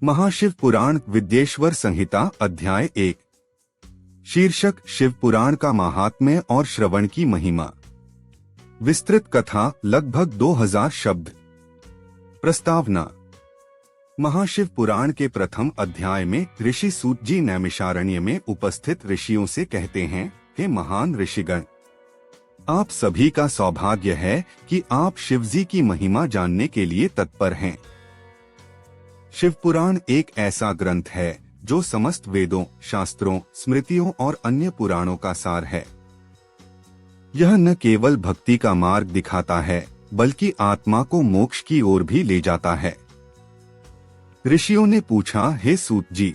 महाशिव पुराण विद्येश्वर संहिता अध्याय 1। शीर्षक शिव पुराण का महात्म्य और श्रवण की महिमा। विस्तृत कथा लगभग 2000 शब्द। प्रस्तावना। महाशिव पुराण के प्रथम अध्याय में ऋषि सूत जी नैमिषारण्य में उपस्थित ऋषियों से कहते हैं, हे महान ऋषिगण, आप सभी का सौभाग्य है कि आप शिवजी की महिमा जानने के लिए तत्पर हैं। शिव पुराण एक ऐसा ग्रंथ है जो समस्त वेदों, शास्त्रों, स्मृतियों और अन्य पुराणों का सार है। यह न केवल भक्ति का मार्ग दिखाता है बल्कि आत्मा को मोक्ष की ओर भी ले जाता है। ऋषियों ने पूछा, हे सूत जी,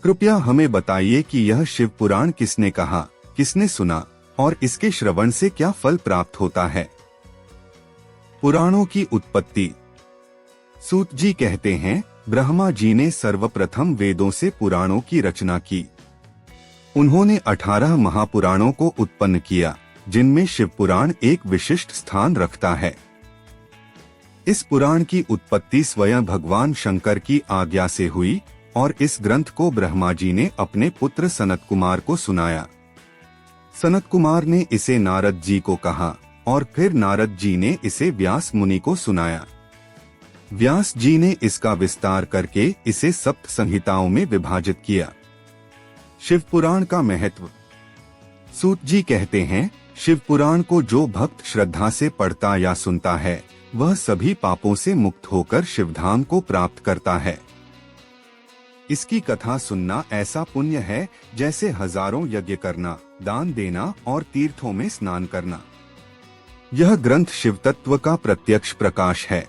कृपया हमें बताइए कि यह शिव पुराण किसने कहा, किसने सुना और इसके श्रवण से क्या फल प्राप्त होता है। पुराणों की उत्पत्ति। सूत जी कहते हैं, ब्रह्मा जी ने सर्वप्रथम वेदों से पुराणों की रचना की। उन्होंने 18 महापुराणों को उत्पन्न किया, जिनमें शिव पुराण एक विशिष्ट स्थान रखता है। इस पुराण की उत्पत्ति स्वयं भगवान शंकर की आज्ञा से हुई और इस ग्रंथ को ब्रह्मा जी ने अपने पुत्र सनत कुमार को सुनाया। सनत कुमार ने इसे नारद जी को कहा और फिर नारद जी ने इसे व्यास मुनि को सुनाया। व्यास जी ने इसका विस्तार करके इसे सप्त संहिताओं में विभाजित किया। शिव पुराण का महत्व। सूत जी कहते हैं, शिव पुराण को जो भक्त श्रद्धा से पढ़ता या सुनता है वह सभी पापों से मुक्त होकर शिवधाम को प्राप्त करता है। इसकी कथा सुनना ऐसा पुण्य है जैसे हजारों यज्ञ करना, दान देना और तीर्थों में स्नान करना। यह ग्रंथ शिव तत्व का प्रत्यक्ष प्रकाश है।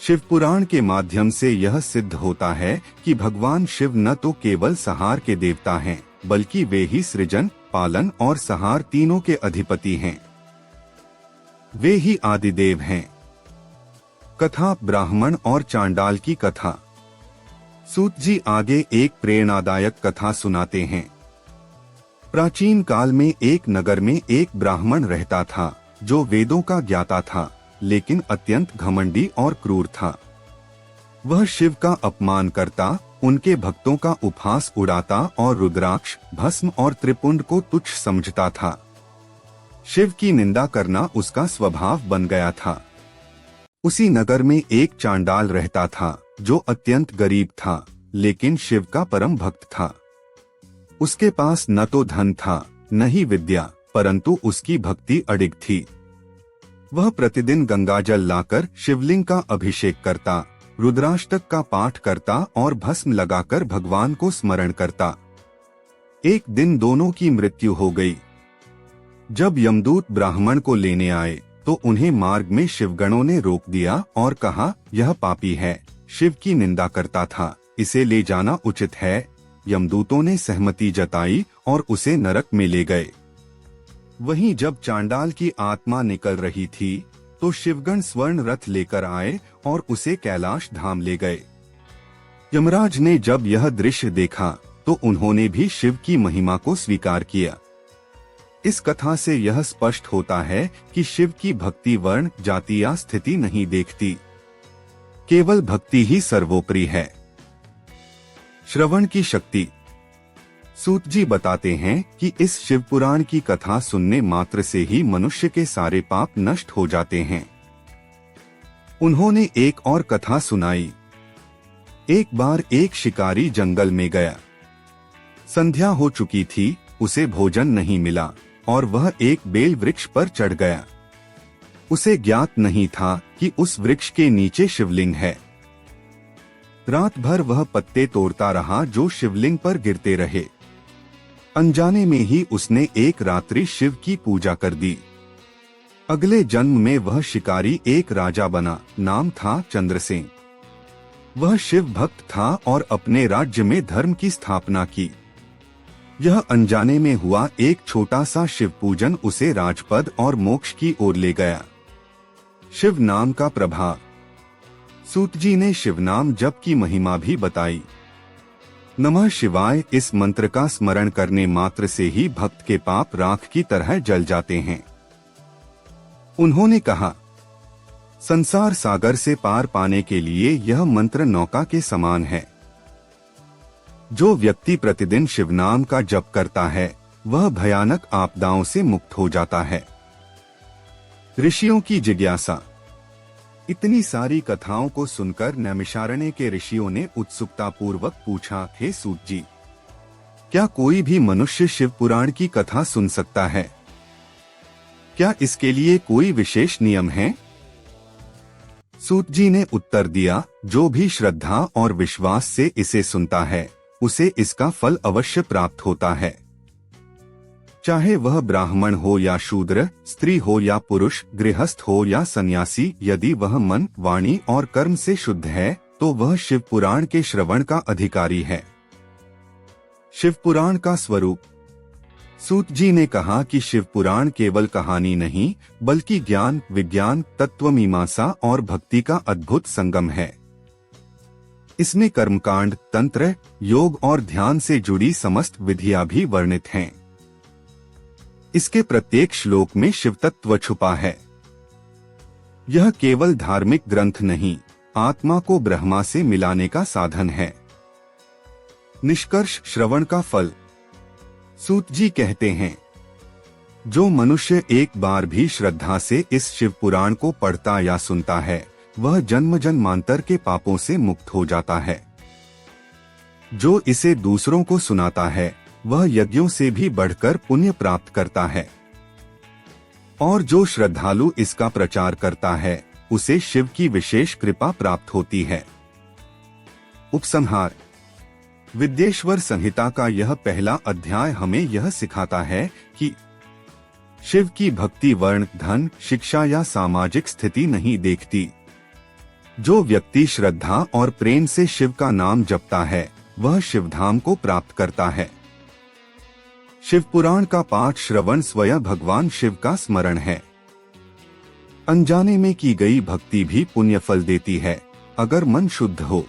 शिव पुराण के माध्यम से यह सिद्ध होता है कि भगवान शिव न तो केवल संहार के देवता हैं, बल्कि वे ही सृजन, पालन और संहार तीनों के अधिपति हैं। वे ही आदिदेव हैं। कथा ब्राह्मण और चांडाल की कथा। सूत जी आगे एक प्रेरणादायक कथा सुनाते हैं। प्राचीन काल में एक नगर में एक ब्राह्मण रहता था जो वेदों का ज्ञाता था, लेकिन अत्यंत घमंडी और क्रूर था। वह शिव का अपमान करता, उनके भक्तों का उपहास उड़ाता और रुद्राक्ष, भस्म और त्रिपुंड को तुच्छ समझता था। शिव की निंदा करना उसका स्वभाव बन गया था। उसी नगर में एक चांडाल रहता था जो अत्यंत गरीब था, लेकिन शिव का परम भक्त था। उसके पास न तो धन था न ही विद्या, परंतु उसकी भक्ति अडिग थी। वह प्रतिदिन गंगाजल लाकर शिवलिंग का अभिषेक करता, रुद्राष्टक का पाठ करता और भस्म लगाकर भगवान को स्मरण करता। एक दिन दोनों की मृत्यु हो गई। जब यमदूत ब्राह्मण को लेने आए तो उन्हें मार्ग में शिवगणों ने रोक दिया और कहा, यह पापी है, शिव की निंदा करता था, इसे ले जाना उचित है। यमदूतों ने सहमति जताई और उसे नरक में ले गए। वहीं जब चांडाल की आत्मा निकल रही थी तो शिवगण स्वर्ण रथ लेकर आए और उसे कैलाश धाम ले गए। यमराज ने जब यह दृश्य देखा तो उन्होंने भी शिव की महिमा को स्वीकार किया। इस कथा से यह स्पष्ट होता है कि शिव की भक्ति वर्ण, जाति या स्थिति नहीं देखती, केवल भक्ति ही सर्वोपरि है। श्रवण की शक्ति। सूत जी बताते हैं कि इस शिव पुराण की कथा सुनने मात्र से ही मनुष्य के सारे पाप नष्ट हो जाते हैं। उन्होंने एक और कथा सुनाई। एक बार एक शिकारी जंगल में गया। संध्या हो चुकी थी, उसे भोजन नहीं मिला और वह एक बेल वृक्ष पर चढ़ गया। उसे ज्ञात नहीं था कि उस वृक्ष के नीचे शिवलिंग है। रात भर वह पत्ते तोड़ता रहा जो शिवलिंग पर गिरते रहे। अनजाने में ही उसने एक रात्रि शिव की पूजा कर दी। अगले जन्म में वह शिकारी एक राजा बना, नाम था चंद्रसेन। वह शिव भक्त था और अपने राज्य में धर्म की स्थापना की। यह अनजाने में हुआ एक छोटा सा शिव पूजन उसे राजपद और मोक्ष की ओर ले गया। शिव नाम का प्रभाव। सूत जी ने शिव नाम जप की महिमा भी बताई। नमः शिवाय इस मंत्र का स्मरण करने मात्र से ही भक्त के पाप राख की तरह जल जाते हैं। उन्होंने कहा, संसार सागर से पार पाने के लिए यह मंत्र नौका के समान है। जो व्यक्ति प्रतिदिन शिव नाम का जप करता है वह भयानक आपदाओं से मुक्त हो जाता है। ऋषियों की जिज्ञासा। इतनी सारी कथाओं को सुनकर नैमिषारण्य के ऋषियों ने उत्सुकता पूर्वक पूछा, हे सूत जी, क्या कोई भी मनुष्य शिव पुराण की कथा सुन सकता है? क्या इसके लिए कोई विशेष नियम है? सूत जी ने उत्तर दिया, जो भी श्रद्धा और विश्वास से इसे सुनता है उसे इसका फल अवश्य प्राप्त होता है। चाहे वह ब्राह्मण हो या शूद्र, स्त्री हो या पुरुष, गृहस्थ हो या सन्यासी, यदि वह मन, वाणी और कर्म से शुद्ध है तो वह शिव पुराण के श्रवण का अधिकारी है। शिव पुराण का स्वरूप। सूत जी ने कहा कि शिव पुराण केवल कहानी नहीं बल्कि ज्ञान, विज्ञान, तत्वमीमांसा और भक्ति का अद्भुत संगम है। इसमें कर्मकांड, तंत्र, योग और ध्यान से जुड़ी समस्त विधियां भी वर्णित हैं। इसके प्रत्येक श्लोक में शिव तत्व छुपा है। यह केवल धार्मिक ग्रंथ नहीं, आत्मा को ब्रह्मा से मिलाने का साधन है। निष्कर्ष श्रवण का फल। सूत जी कहते हैं, जो मनुष्य एक बार भी श्रद्धा से इस शिव पुराण को पढ़ता या सुनता है वह जन्म जन्मांतर के पापों से मुक्त हो जाता है। जो इसे दूसरों को सुनाता है वह यज्ञों से भी बढ़कर पुण्य प्राप्त करता है और जो श्रद्धालु इसका प्रचार करता है उसे शिव की विशेष कृपा प्राप्त होती है। उपसंहार। विद्येश्वर संहिता का यह पहला अध्याय हमें यह सिखाता है कि शिव की भक्ति वर्ण, धन, शिक्षा या सामाजिक स्थिति नहीं देखती। जो व्यक्ति श्रद्धा और प्रेम से शिव का नाम जपता है वह शिवधाम को प्राप्त करता है। शिव पुराण का पाठ श्रवण स्वयं भगवान शिव का स्मरण है। अनजाने में की गई भक्ति भी पुण्य फल देती है अगर मन शुद्ध हो।